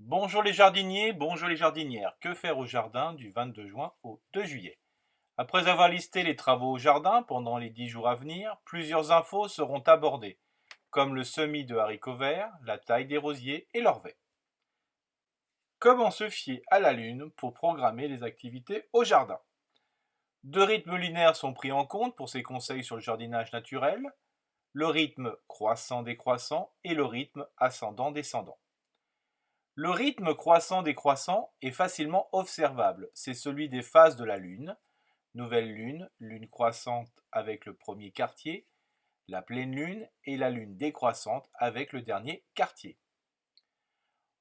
Bonjour les jardiniers, bonjour les jardinières. Que faire au jardin du 22 juin au 2 juillet? Après avoir listé les travaux au jardin pendant les 10 jours à venir, plusieurs infos seront abordées, comme le semis de haricots verts, la taille des rosiers et l'orvet. Comment se fier à la lune pour programmer les activités au jardin? Deux rythmes lunaires sont pris en compte pour ces conseils sur le jardinage naturel, le rythme croissant-décroissant et le rythme ascendant-descendant. Le rythme croissant-décroissant est facilement observable, c'est celui des phases de la Lune, nouvelle Lune, Lune croissante avec le premier quartier, la pleine Lune et la Lune décroissante avec le dernier quartier.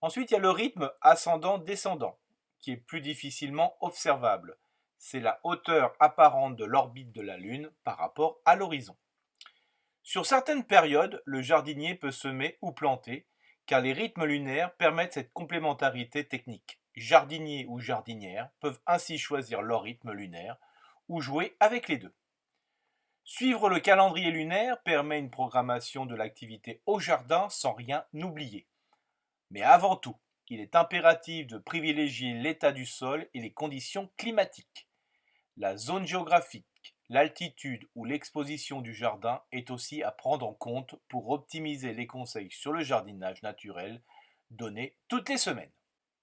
Ensuite, il y a le rythme ascendant-descendant, qui est plus difficilement observable. C'est la hauteur apparente de l'orbite de la Lune par rapport à l'horizon. Sur certaines périodes, le jardinier peut semer ou planter, car les rythmes lunaires permettent cette complémentarité technique. Jardiniers ou jardinières peuvent ainsi choisir leur rythme lunaire ou jouer avec les deux. Suivre le calendrier lunaire permet une programmation de l'activité au jardin sans rien oublier. Mais avant tout, il est impératif de privilégier l'état du sol et les conditions climatiques. La zone géographique, l'altitude ou l'exposition du jardin est aussi à prendre en compte pour optimiser les conseils sur le jardinage naturel donnés toutes les semaines.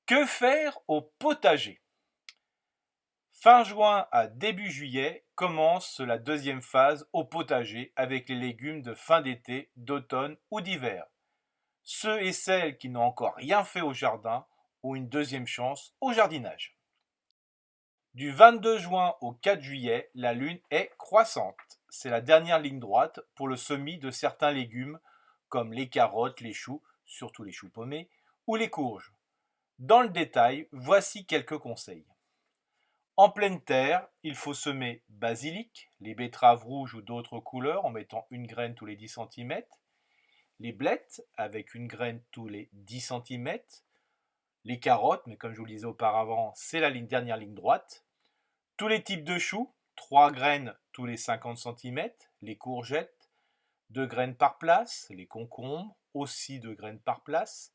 Que faire au potager? Fin juin à début juillet commence la deuxième phase au potager avec les légumes de fin d'été, d'automne ou d'hiver. Ceux et celles qui n'ont encore rien fait au jardin ont une deuxième chance au jardinage. Du 22 juin au 4 juillet, la lune est croissante. C'est la dernière ligne droite pour le semis de certains légumes comme les carottes, les choux, surtout les choux pommés, ou les courges. Dans le détail, voici quelques conseils. En pleine terre, il faut semer basilic, les betteraves rouges ou d'autres couleurs en mettant une graine tous les 10 cm, les blettes avec une graine tous les 10 cm, les carottes, mais comme je vous le disais auparavant, c'est la dernière ligne droite, tous les types de choux, 3 graines tous les 50 cm, les courgettes, 2 graines par place, les concombres, aussi 2 graines par place,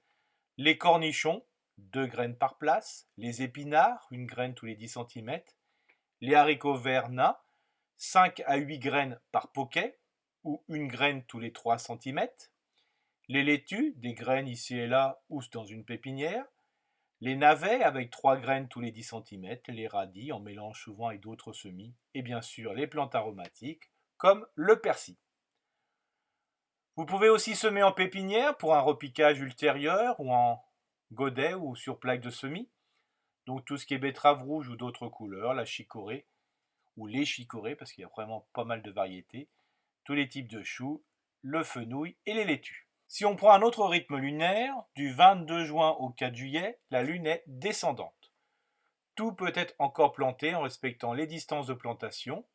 les cornichons, 2 graines par place, les épinards, une graine tous les 10 cm, les haricots verts nains, 5 à 8 graines par poquet, ou une graine tous les 3 cm, les laitues, des graines ici et là ou dans une pépinière, les navets avec 3 graines tous les 10 cm, les radis en mélange souvent avec d'autres semis, et bien sûr les plantes aromatiques comme le persil. Vous pouvez aussi semer en pépinière pour un repiquage ultérieur ou en godet ou sur plaque de semis. Donc tout ce qui est betterave rouge ou d'autres couleurs, la chicorée ou les chicorées parce qu'il y a vraiment pas mal de variétés, tous les types de choux, le fenouil et les laitues. Si on prend un autre rythme lunaire, du 22 juin au 4 juillet, la lune est descendante. Tout peut être encore planté en respectant les distances de plantation.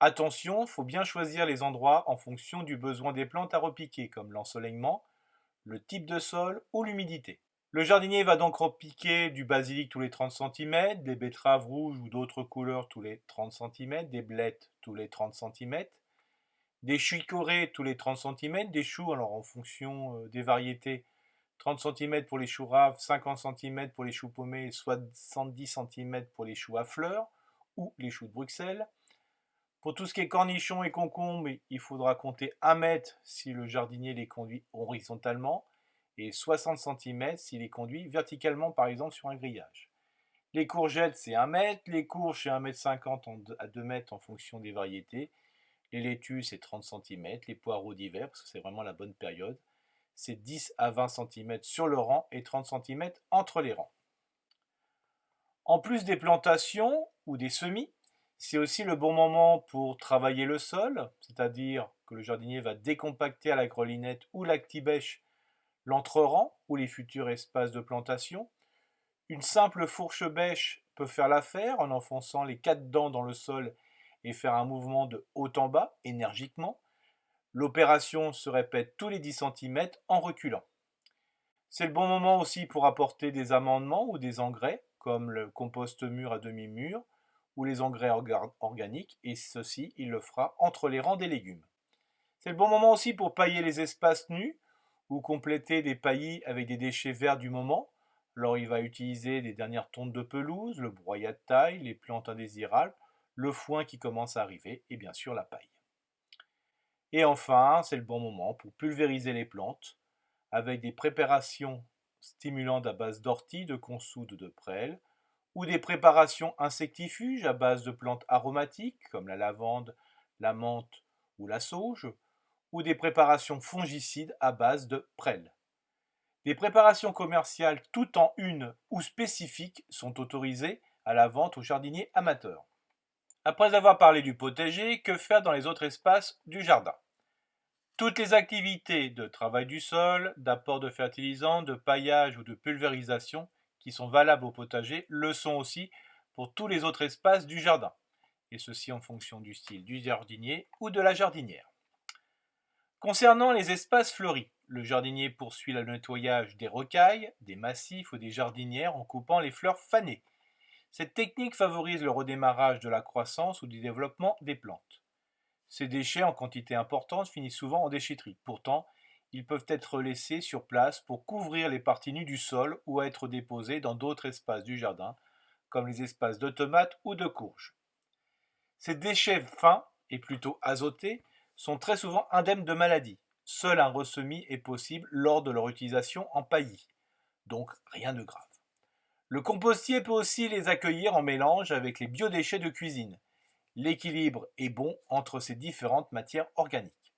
Attention, il faut bien choisir les endroits en fonction du besoin des plantes à repiquer, comme l'ensoleillement, le type de sol ou l'humidité. Le jardinier va donc repiquer du basilic tous les 30 cm, des betteraves rouges ou d'autres couleurs tous les 30 cm, des blettes tous les 30 cm, des chicorées tous les 30 cm, des choux, alors en fonction des variétés, 30 cm pour les choux raves, 50 cm pour les choux paumés, 70 cm pour les choux à fleurs ou les choux de Bruxelles. Pour tout ce qui est cornichons et concombres, il faudra compter 1 mètre si le jardinier les conduit horizontalement et 60 cm s'il les conduit verticalement, par exemple sur un grillage. Les courgettes, c'est 1 mètre, les courges, c'est 1,50 m à 2 mètres en fonction des variétés. Les laitues, c'est 30 cm, les poireaux d'hiver, parce que c'est vraiment la bonne période, c'est 10 à 20 cm sur le rang et 30 cm entre les rangs. En plus des plantations ou des semis, c'est aussi le bon moment pour travailler le sol, c'est-à-dire que le jardinier va décompacter à la grelinette ou l'actibèche l'entrerang ou les futurs espaces de plantation. Une simple fourche bêche peut faire l'affaire en enfonçant les 4 dents dans le sol et faire un mouvement de haut en bas énergiquement. L'opération se répète tous les 10 cm en reculant. C'est le bon moment aussi pour apporter des amendements ou des engrais, comme le compost mûr à demi-mûr ou les engrais organiques, et ceci, il le fera entre les rangs des légumes. C'est le bon moment aussi pour pailler les espaces nus ou compléter des paillis avec des déchets verts du moment, Alors il va utiliser les dernières tontes de pelouse, le broyat de taille, les plantes indésirables, le foin qui commence à arriver et bien sûr la paille. Et enfin, c'est le bon moment pour pulvériser les plantes avec des préparations stimulantes à base d'ortie, de consoude ou de prêle, ou des préparations insectifuges à base de plantes aromatiques comme la lavande, la menthe ou la sauge, ou des préparations fongicides à base de prêle. Des préparations commerciales tout en une ou spécifiques sont autorisées à la vente aux jardiniers amateurs. Après avoir parlé du potager, que faire dans les autres espaces du jardin? Toutes les activités de travail du sol, d'apport de fertilisants, de paillage ou de pulvérisation qui sont valables au potager le sont aussi pour tous les autres espaces du jardin, et ceci en fonction du style du jardinier ou de la jardinière. Concernant les espaces fleuris, le jardinier poursuit le nettoyage des rocailles, des massifs ou des jardinières en coupant les fleurs fanées. Cette technique favorise le redémarrage de la croissance ou du développement des plantes. Ces déchets en quantité importante finissent souvent en déchetterie. Pourtant, ils peuvent être laissés sur place pour couvrir les parties nues du sol ou être déposés dans d'autres espaces du jardin, comme les espaces de tomates ou de courges. Ces déchets fins et plutôt azotés sont très souvent indemnes de maladies. Seul un ressemis est possible lors de leur utilisation en paillis, donc rien de grave. Le compostier peut aussi les accueillir en mélange avec les biodéchets de cuisine. L'équilibre est bon entre ces différentes matières organiques.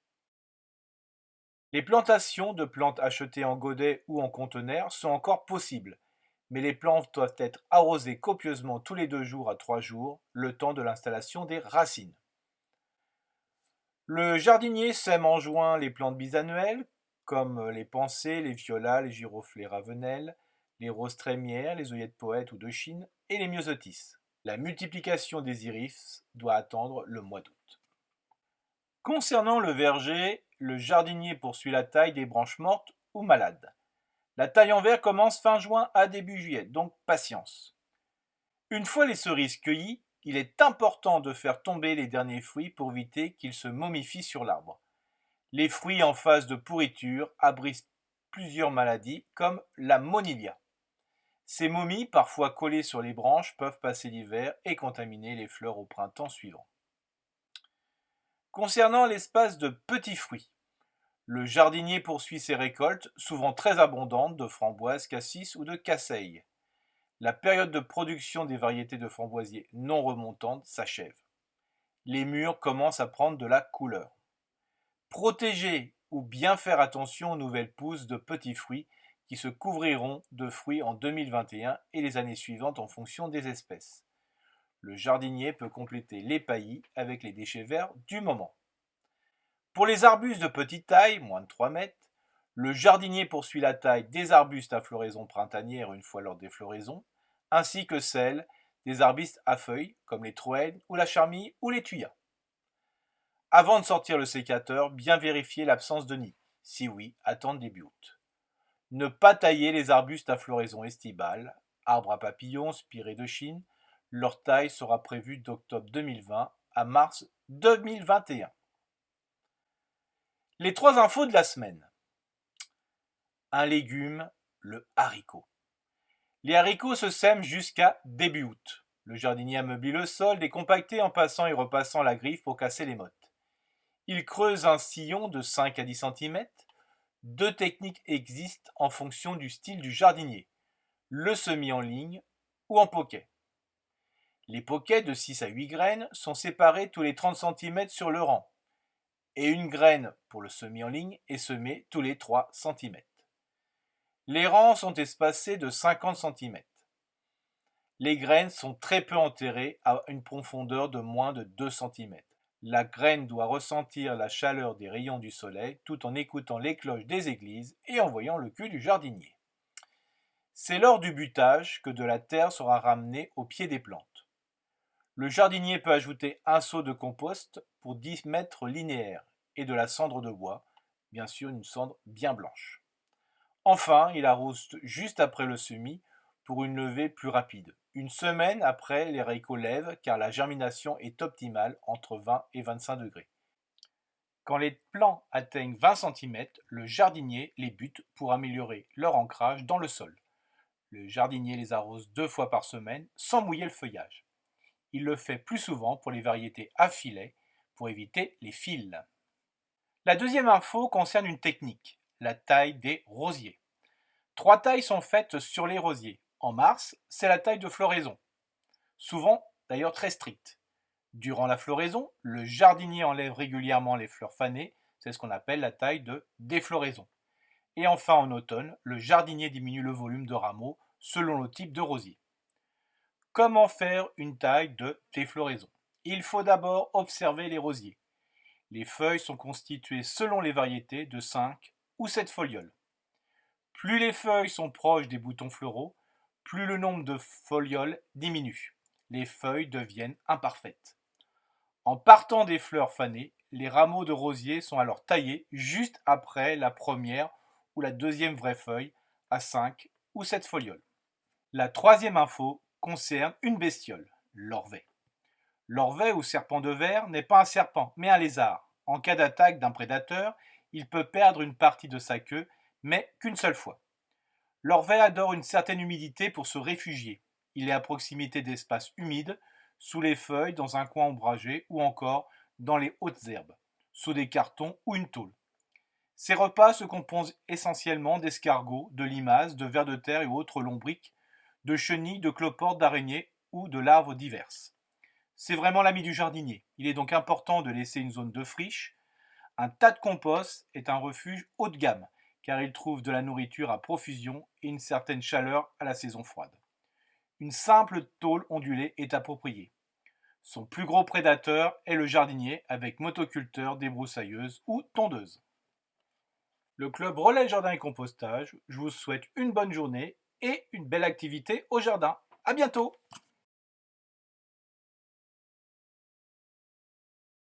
Les plantations de plantes achetées en godet ou en conteneur sont encore possibles, mais les plantes doivent être arrosées copieusement tous les 2 jours à 3 jours, le temps de l'installation des racines. Le jardinier sème en juin les plantes bisannuelles, comme les pensées, les violas, les giroflées ravenelles, les roses trémières, les œillettes poètes ou de Chine, et les myosotis. La multiplication des iris doit attendre le mois d'août. Concernant le verger, le jardinier poursuit la taille des branches mortes ou malades. La taille en verre commence fin juin à début juillet, donc patience. Une fois les cerises cueillies, il est important de faire tomber les derniers fruits pour éviter qu'ils se momifient sur l'arbre. Les fruits en phase de pourriture abritent plusieurs maladies comme la monilia. Ces momies, parfois collées sur les branches, peuvent passer l'hiver et contaminer les fleurs au printemps suivant. Concernant l'espace de petits fruits, le jardinier poursuit ses récoltes, souvent très abondantes, de framboises, cassis ou de casseilles. La période de production des variétés de framboisiers non remontantes s'achève. Les mûres commencent à prendre de la couleur. Protéger ou bien faire attention aux nouvelles pousses de petits fruits qui se couvriront de fruits en 2021 et les années suivantes en fonction des espèces. Le jardinier peut compléter les paillis avec les déchets verts du moment. Pour les arbustes de petite taille, moins de 3 mètres, le jardinier poursuit la taille des arbustes à floraison printanière une fois leur défloraison, ainsi que celle des arbustes à feuilles, comme les troènes ou la charmille ou les thuyas. Avant de sortir le sécateur, bien vérifier l'absence de nid. Si oui, attendre début août. Ne pas tailler les arbustes à floraison estivale, arbres à papillons, spirées de Chine. Leur taille sera prévue d'octobre 2020 à mars 2021. Les 3 infos de la semaine. Un légume, le haricot. Les haricots se sèment jusqu'à début août. Le jardinier ameublit le sol, décompacté en passant et repassant la griffe pour casser les mottes. Il creuse un sillon de 5 à 10 cm. 2 techniques existent en fonction du style du jardinier. Le semis en ligne ou en poquet. Les poquets de 6 à 8 graines sont séparés tous les 30 cm sur le rang. Et une graine pour le semis en ligne est semée tous les 3 cm. Les rangs sont espacés de 50 cm. Les graines sont très peu enterrées à une profondeur de moins de 2 cm. La graine doit ressentir la chaleur des rayons du soleil tout en écoutant les cloches des églises et en voyant le cul du jardinier. C'est lors du butage que de la terre sera ramenée au pied des plantes. Le jardinier peut ajouter un seau de compost pour 10 mètres linéaires et de la cendre de bois, bien sûr une cendre bien blanche. Enfin, il arrose juste après le semis pour une levée plus rapide. Une semaine après, les haricots lèvent car la germination est optimale entre 20 et 25 degrés. Quand les plants atteignent 20 cm, le jardinier les bute pour améliorer leur ancrage dans le sol. Le jardinier les arrose 2 fois par semaine sans mouiller le feuillage. Il le fait plus souvent pour les variétés à filet pour éviter les fils. La deuxième info concerne une technique, la taille des rosiers. 3 tailles sont faites sur les rosiers. En mars, c'est la taille de floraison, souvent d'ailleurs très stricte. Durant la floraison, le jardinier enlève régulièrement les fleurs fanées, c'est ce qu'on appelle la taille de défloraison. Et enfin en automne, le jardinier diminue le volume de rameaux selon le type de rosier. Comment faire une taille de défloraison? Il faut d'abord observer les rosiers. Les feuilles sont constituées selon les variétés de 5 ou 7 folioles. Plus les feuilles sont proches des boutons floraux, plus le nombre de folioles diminue. Les feuilles deviennent imparfaites. En partant des fleurs fanées, les rameaux de rosier sont alors taillés juste après la première ou la deuxième vraie feuille à 5 ou 7 folioles. La troisième info concerne une bestiole, l'orvet. L'orvet ou serpent de verre n'est pas un serpent, mais un lézard. En cas d'attaque d'un prédateur, il peut perdre une partie de sa queue, mais qu'une seule fois. L'orvet adore une certaine humidité pour se réfugier. Il est à proximité d'espaces humides, sous les feuilles, dans un coin ombragé ou encore dans les hautes herbes, sous des cartons ou une tôle. Ses repas se composent essentiellement d'escargots, de limaces, de vers de terre et autres lombriques, de chenilles, de cloportes, d'araignées ou de larves diverses. C'est vraiment l'ami du jardinier. Il est donc important de laisser une zone de friche. Un tas de compost est un refuge haut de gamme, car il trouve de la nourriture à profusion et une certaine chaleur à la saison froide. Une simple tôle ondulée est appropriée. Son plus gros prédateur est le jardinier avec motoculteur, débroussailleuse ou tondeuse. Le club Relais Jardin et Compostage, je vous souhaite une bonne journée et une belle activité au jardin. À bientôt!